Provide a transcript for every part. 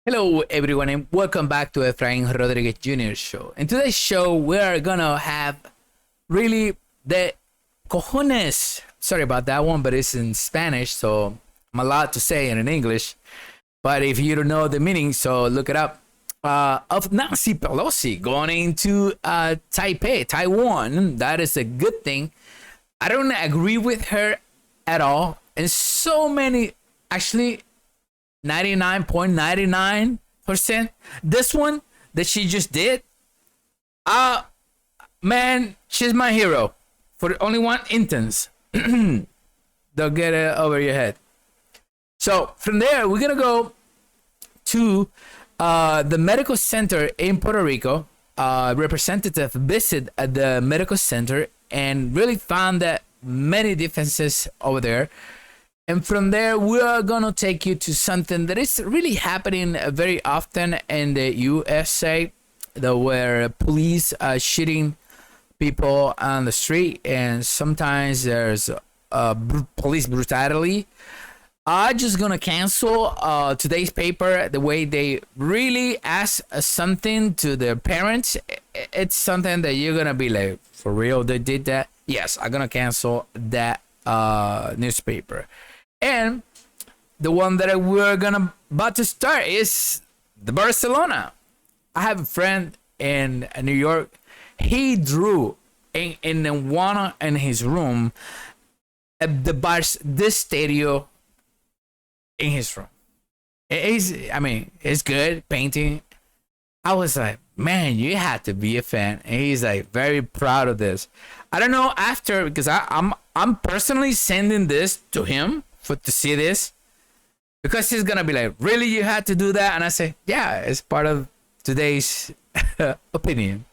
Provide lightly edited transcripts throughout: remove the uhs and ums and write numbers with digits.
Hello, everyone, and welcome back to Efrain Rodriguez Jr. show. In today's show, we are gonna have really the cojones. Sorry about that one, but it's in Spanish, so I'm allowed to say it in English. But if you don't know the meaning, so look it up. Of Nancy Pelosi going into Taipei, Taiwan. That is a good thing. I don't agree with her at all. And so many, actually, 99.99%. This one that she just did, uh man, she's my hero for only one instance. Don't get it over your head. So from there, we're gonna go to the medical center in Puerto Rico. Representative visit at the medical center and really found that many differences over there. And from there, we are going to take you to something that is really happening very often in the USA, where police are shooting people on the street, and sometimes there's police brutality. I'm just going to cancel today's paper the way they really ask something to their parents. It's something that you're going to be like, for real, they did that? Yes, I'm going to cancel that newspaper. And the one that we're gonna about to start is the Barcelona. I have a friend in New York. He drew in one in his room this stadium in his room. It's good painting. I was like, man, you had to be a fan. And he's like very proud of this. I don't know after, because I'm personally sending this to him to see this, because he's gonna be like, really, you had to do that? And I say, yeah, it's part of today's opinion.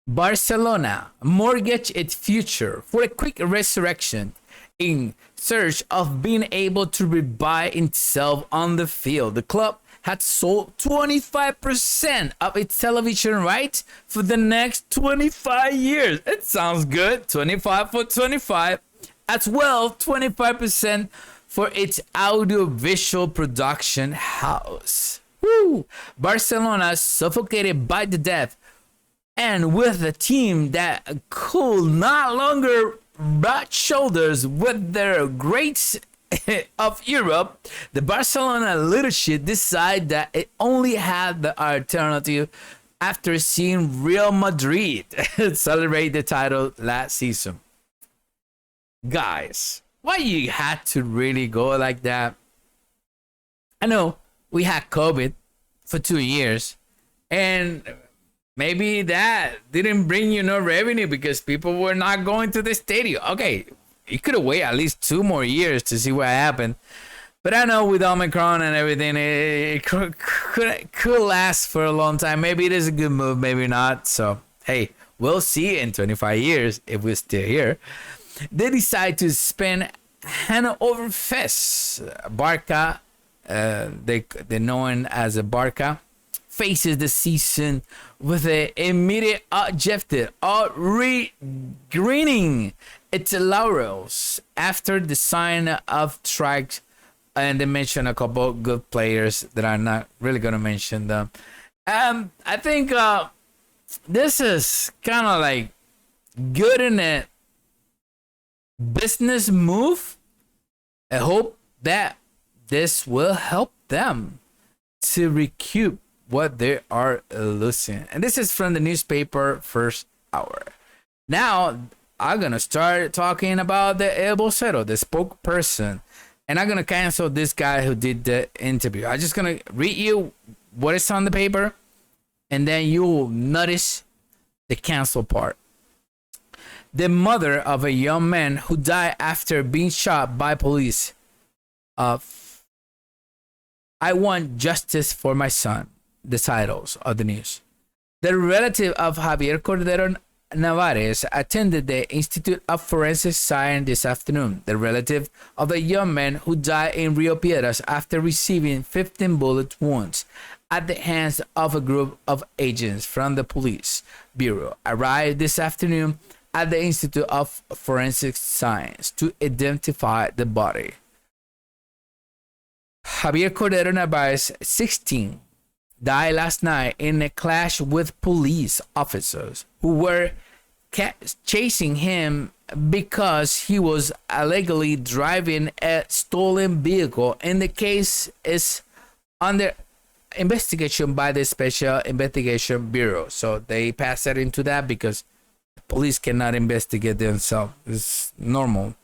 Barcelona mortgage its future for a quick resurrection in search of being able to revive itself on the field. The club had sold 25% of its television rights for the next 25 years. It sounds good. 25 for 25. As well, 25% for its audiovisual production house. Woo! Barcelona suffocated by the death, and with a team that could no longer brush shoulders with their greats of Europe, the Barcelona leadership decided that it only had the alternative after seeing Real Madrid celebrate the title last season. Guys, why you had to really go like that? I know we had COVID for 2 years, and maybe that didn't bring you no revenue because people were not going to the stadium. Okay, you could have waited at least 2 more years to see what happened. But I know with Omicron and everything, it could last for a long time. Maybe it is a good move, maybe not. So, hey, we'll see in 25 years if we're still here. They decide to spend Hanover Fest. Barca, they're known as a Barca, faces the season with an immediate objective of greening its laurels after the sign of strikes. And they mention a couple good players that I'm not really gonna mention them. I think this is kind of like good in it business move. I hope that this will help them to recoup what they are losing. And this is from the newspaper First Hour. Now I'm gonna start talking about the El Vocero, the spokesperson, and I'm gonna cancel this guy who did the interview. I'm just gonna read you what is on the paper, and then you will notice the cancel part. The mother of a young man who died after being shot by police. I want justice for my son. The titles of the news. The relative of Javier Cordero Navarez attended the Institute of Forensic Science this afternoon. The relative of a young man who died in Rio Piedras after receiving 15 bullet wounds at the hands of a group of agents from the police bureau arrived this afternoon at the Institute of Forensic Science to identify the body. Javier Cordero Narvaez, 16, died last night in a clash with police officers who were chasing him because he was illegally driving a stolen vehicle, and the case is under investigation by the Special Investigation Bureau. So they pass that into that because police cannot investigate themselves. It's normal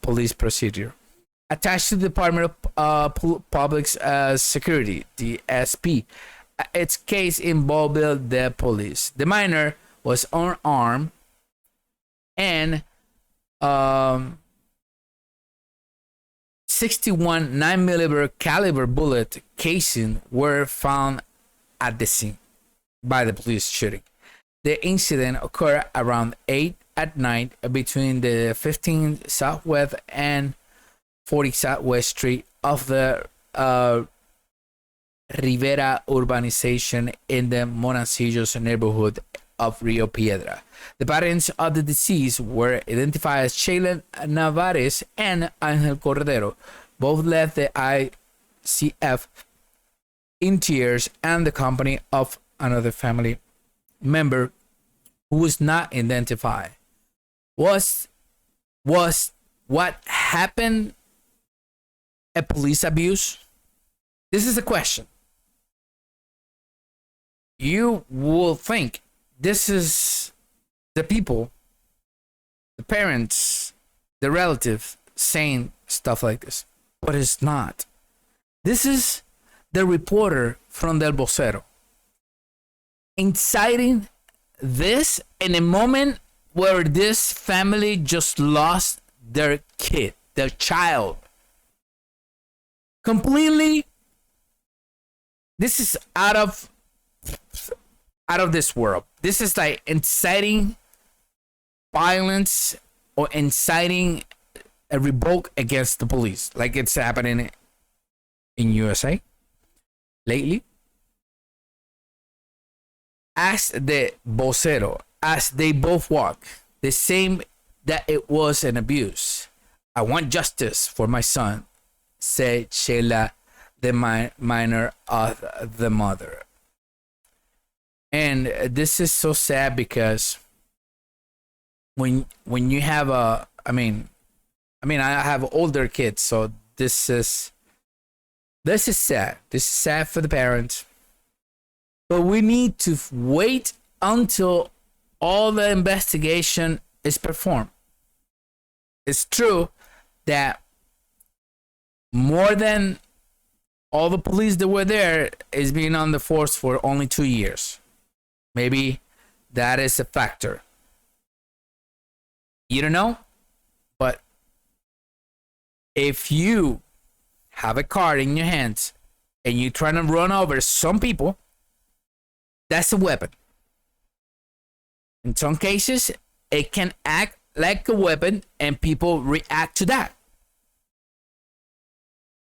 police procedure. Attached to the Department of Public Security, the SP, its case involved the police. The minor was unarmed, and 61 9mm caliber bullet casing were found at the scene by the police shooting. The incident occurred around 8 at night between the 15 Southwest and 40 Southwest Street of the Rivera urbanization in the Monancillos neighborhood of Rio Piedra. The parents of the deceased were identified as Sheila Navarez and Angel Cordero. Both left the ICF in tears and the company of another family member who was not identified. Was what happened a police abuse? This is a question. You will think this is the people, the parents, the relative saying stuff like this, but it's not. This is the reporter from Del Vocero inciting this in a moment where this family just lost their kid, their child. Completely, this is out of this world. This is like inciting violence or inciting a revolt against the police, like it's happening in USA lately. As the vocero, as they both walk, the same that it was an abuse. I want justice for my son, said Sheila, the minor of the mother. And this is so sad because when you have I mean I have older kids, so this is sad. This is sad for the parents. But we need to wait until all the investigation is performed. It's true that more than all the police that were there is being on the force for only 2 years. Maybe that is a factor. You don't know, but if you have a card in your hands and you're trying to run over some people, that's a weapon. In some cases, it can act like a weapon and people react to that.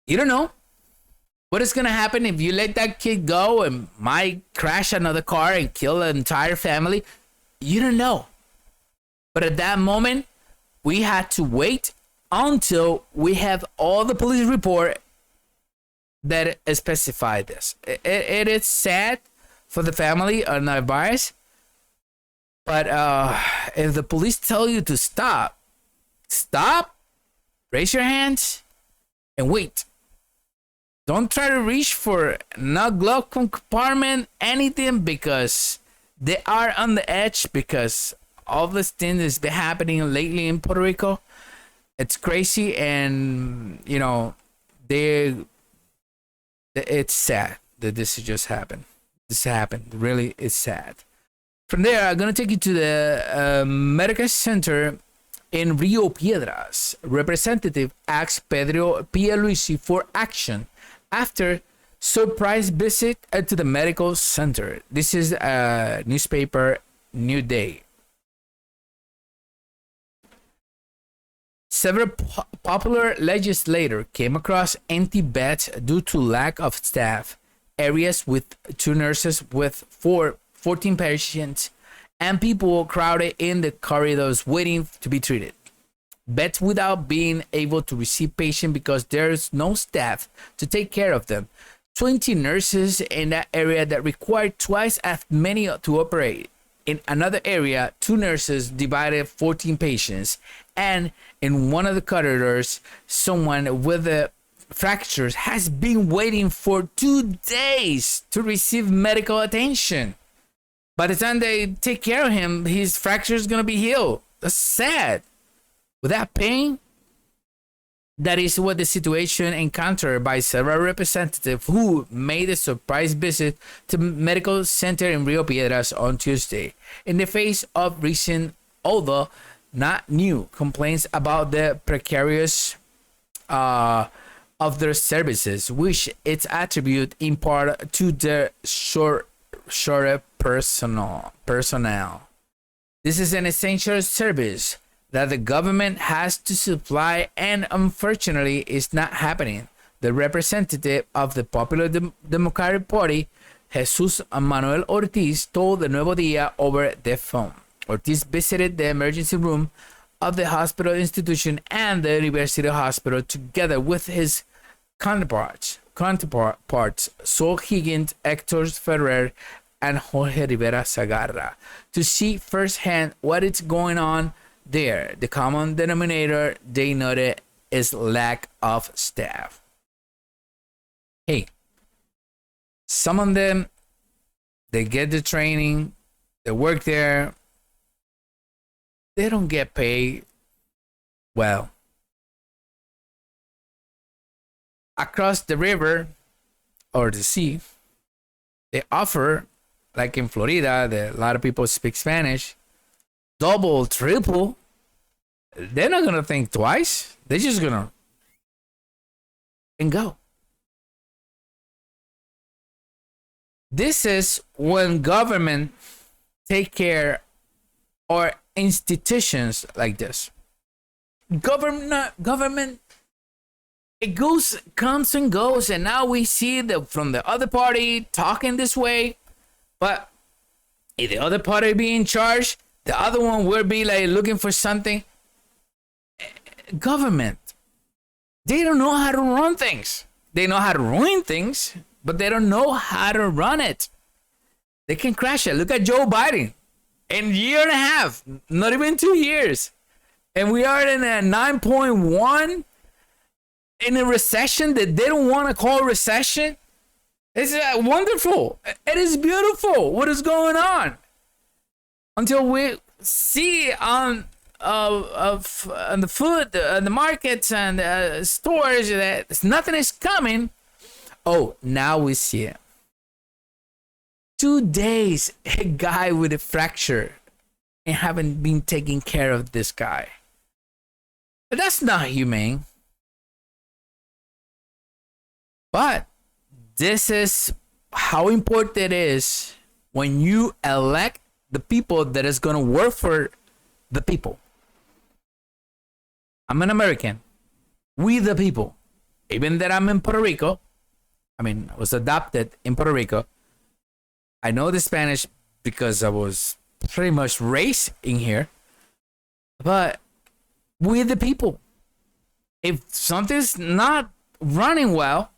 You don't know what is going to happen if you let that kid go and might crash another car and kill an entire family. You don't know. But at that moment, we had to wait until we have all the police report that specify this. It is sad for the family of Narvaez, but if the police tell you to stop, raise your hands, and wait. Don't try to reach for no glove compartment, anything, because they are on the edge because all this thing has been happening lately in Puerto Rico. It's crazy, and you know, it's sad that this just happened. This happened. Really, it's sad. From there, I'm gonna take you to the medical center in Rio Piedras. Representative asks Pedro Pierluisi for action after surprise visit to the medical center. This is a newspaper, New Day. Several popular legislators came across empty beds due to lack of staff. Areas with 2 nurses with 14 patients and people crowded in the corridors waiting to be treated. beds without being able to receive patients because there's no staff to take care of them. 20 nurses in that area that require twice as many to operate. In another area, 2 nurses divided 14 patients. And in one of the corridors, someone with a fractures has been waiting for 2 days to receive medical attention. By the time they take care of him, his fracture is going to be healed. That's sad. With that pain, that is what the situation encountered by several representatives who made a surprise visit to medical center in Rio Piedras on Tuesday. In the face of recent, although not new, complaints about the precarious of their services, which it's attributed in part to the short personnel. This is an essential service that the government has to supply, and unfortunately is not happening. The representative of the Popular Democratic Party, Jesus Manuel Ortiz, told the Nuevo Dia over the phone. Ortiz visited the emergency room of the hospital institution and the University Hospital together with his counterparts Saul Higgins, Hector Ferrer, and Jorge Rivera Sagarra, to see firsthand what is going on there. The common denominator they noted is lack of staff. Hey, some of them, they get the training, they work there, they don't get paid well. Across the river or the sea, they offer, like in Florida, a lot of people speak Spanish, double, triple. They're not gonna think twice. They're just gonna and go. This is when government take care, or institutions like this. Government, it comes and goes, and now we see from the other party talking this way, but if the other party be in charge, the other one will be like looking for something. Government, they don't know how to run things. They know how to ruin things, but they don't know how to run it. They can crash it. Look at Joe Biden. In a year and a half, not even 2 years, and we are in a 9.1 in a recession that they don't want to call recession. It's wonderful. It is beautiful what is going on. Until we see on the food, the markets and stores that nothing is coming. Oh, now we see it. 2 days, a guy with a fracture, and haven't been taking care of this guy. But that's not humane. But this is how important it is when you elect the people that is going to work for the people. I'm an American. We the people. Even that I'm in Puerto Rico. I was adopted in Puerto Rico. I know the Spanish because I was pretty much raised in here. But we the people. If something's not running well,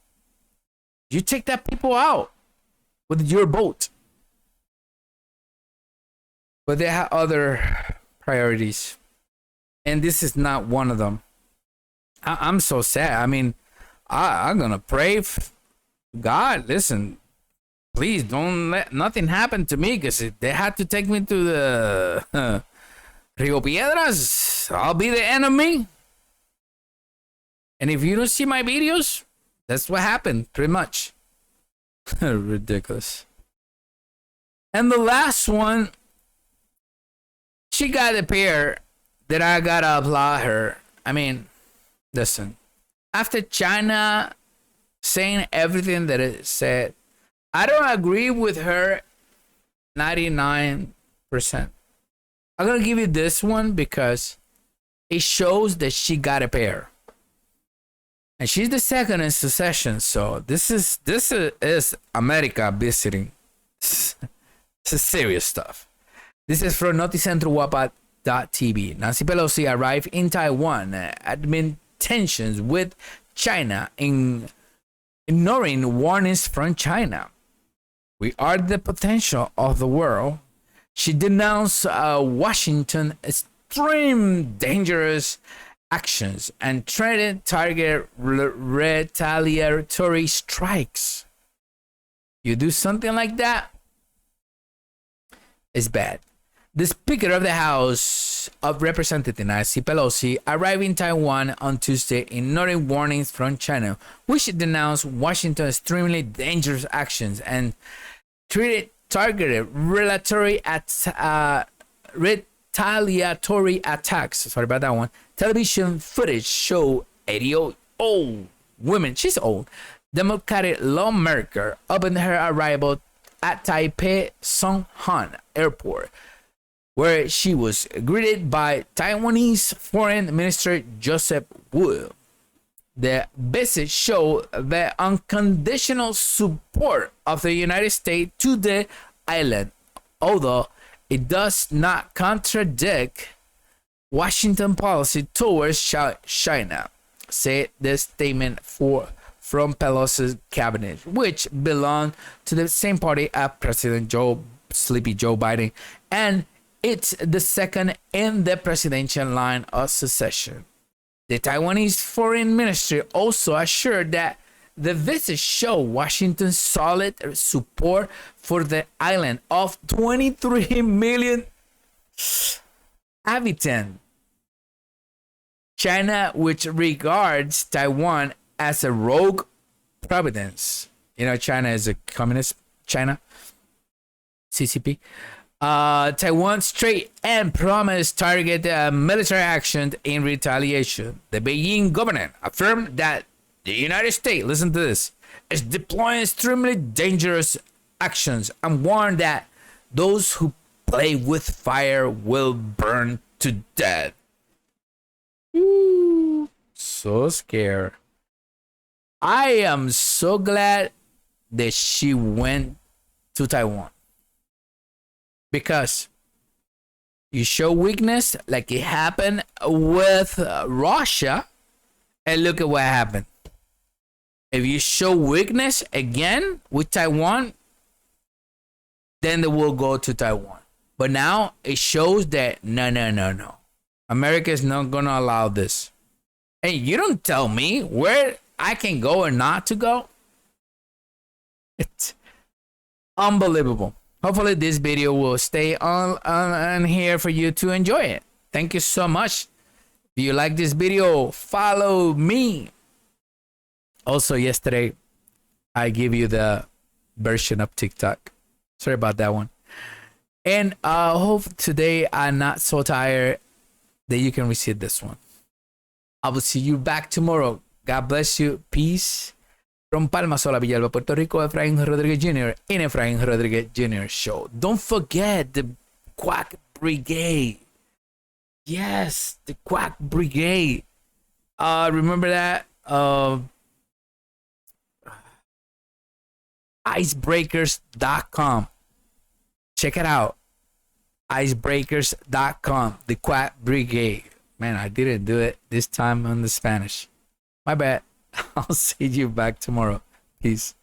you take that people out with your vote. But they have other priorities. And this is not one of them. I'm so sad. I'm going to pray. God, listen, please don't let nothing happen to me, because if they had to take me to the Rio Piedras, I'll be the enemy. And if you don't see my videos, that's what happened, pretty much. Ridiculous. And the last one, she got a pair that I gotta applaud her. Listen, after China saying everything that it said, I don't agree with her 99%. I'm gonna give you this one because it shows that she got a pair. And she's the second in succession, so this is America visiting. This is serious stuff. This is from Noticentro Guapa TV. Nancy Pelosi arrived in Taiwan amid tensions with China, ignoring warnings from China. We are the potential of the world. She denounced Washington's extreme dangerous actions and threatened target retaliatory strikes. You do something like that, it's bad. The Speaker of the House of Representatives, Nancy Pelosi, arrived in Taiwan on Tuesday, ignoring warnings from China, which denounced Washington's extremely dangerous actions and treated targeted retaliatory attacks. Sorry about that one. Television footage showed 80-year-old woman, she's old, Democratic lawmaker, upon her arrival at Taipei Songhan Airport, where she was greeted by Taiwanese Foreign Minister Joseph Wu. The visit showed the unconditional support of the United States to the island, although it does not contradict Washington policy towards China, said the statement from Pelosi's cabinet, which belonged to the same party as President Joe Biden, and it's the second in the presidential line of succession. The Taiwanese foreign ministry also assured that the visit showed Washington's solid support for the island of 23 million inhabitants. China, which regards Taiwan as a rogue province. You know, China is a communist China, CCP. Taiwan straight and promised target military action in retaliation. The Beijing government affirmed that the United States, listen to this, is deploying extremely dangerous actions and warned that those who play with fire will burn to death. Ooh, so scared. I am so glad that she went to Taiwan, because you show weakness like it happened with Russia, and look at what happened. If you show weakness again with Taiwan, then they will go to Taiwan. But now it shows that no. America is not going to allow this. And you don't tell me where I can go or not to go. It's unbelievable. Hopefully this video will stay on here for you to enjoy it. Thank you so much. If you like this video, follow me. Also, yesterday, I give you the version of TikTok. Sorry about that one. And I hope today I'm not so tired that you can receive this one. I will see you back tomorrow. God bless you. Peace. From Palma Sola, Villalba, Puerto Rico, Efraín Rodriguez Jr. in Efraín Rodriguez Jr. Show. Don't forget the Quack Brigade. Yes, the Quack Brigade. Remember that? Icebreakers.com. Check it out. Icebreakers.com. The Quack Brigade. Man, I didn't do it this time on the Spanish. My bad. I'll see you back tomorrow. Peace.